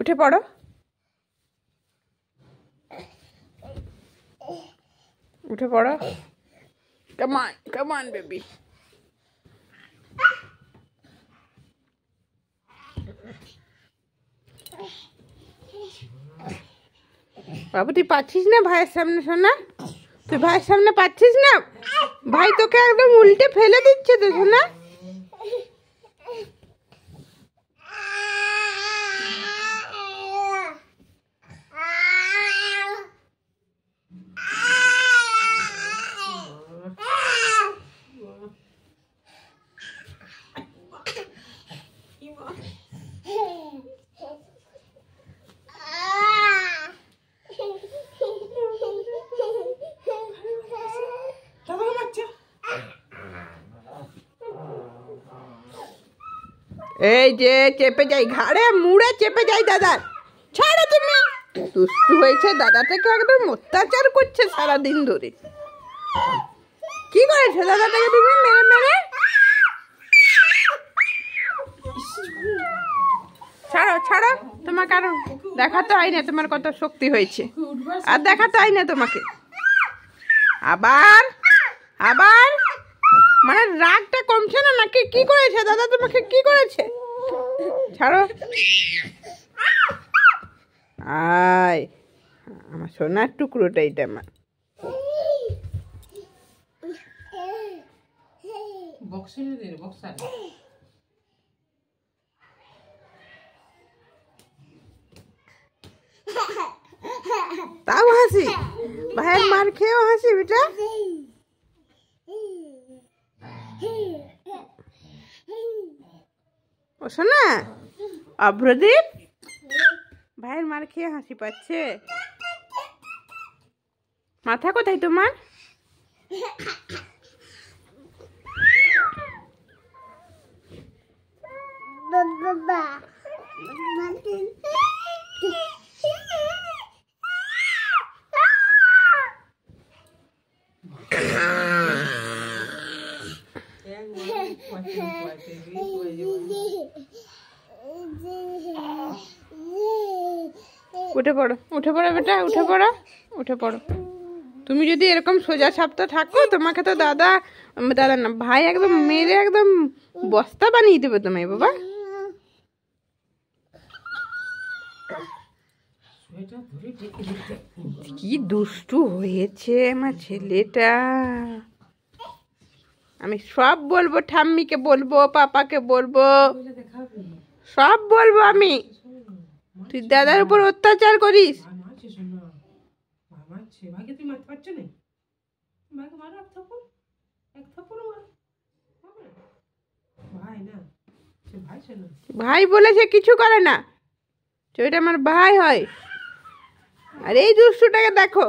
উঠে পড়ো, উঠে পড়ো। Come on, come on, baby. বাবু তুই পাচ্ছিস না ভাইয়ের সামনে? শোনা, তুই ভাইয়ের সামনে পাচ্ছিস না? ভাই তোকে একদম উল্টে ফেলে দিচ্ছে তো শোনা। এই যে চেপে যাই, ঘাড়ে মুড়ে চেপে যাই দাদা। ছাড়ো তুমি, দুষ্টু হয়েছে, দাদা থেকে একদম অত্যাচার করছে সারাদিন ধরে। কি করেছো দাদাটাকে তুমি মেরে মেরে? ছাড়ো ছাড়ো, তোমাকে আর দেখাতে হয় না তোমার কত শক্তি হয়েছে, আর দেখাতে হয় না তোমাকে। আবার আবার মানে রাগটা কমছে না নাকি? কি করেছে দাদা তোমাকে, কি করেছে? ছাড়ো। আয় আমার সোনার টুকরোটা, এটা আমার। তাও হাসি, ভাইয়ের মার খেয়েও হাসি বেটা। ও শোনা, অভ্রদীপ ভাইয়ের মার খেয়ে হাসি পাচ্ছে। মাথা কোথায় তোমার? উঠে পড়ো, উঠে পড়ো বেটা, উঠে পড়ো, উঠে পড়ো। তুমি যদি এরকম সোজা সাপটা থাকো, তোমাকে তো দাদা, দাদা না ভাই একদম মেরে একদম বস্তা বানিয়ে দেবে তোমায় বাবা। কি দুষ্টু হয়েছে আমার ছেলেটা। আমি সব বলবো, ঠাম্মিকে বলবো, পাপাকে বলবো, সব বলবো আমি। তুই দাদার উপর অত্যাচার করিস। ভাই বলেছে কিছু করে না, ওইটা আমার ভাই হয়। আর এই দুষ্টুটাকে দেখো।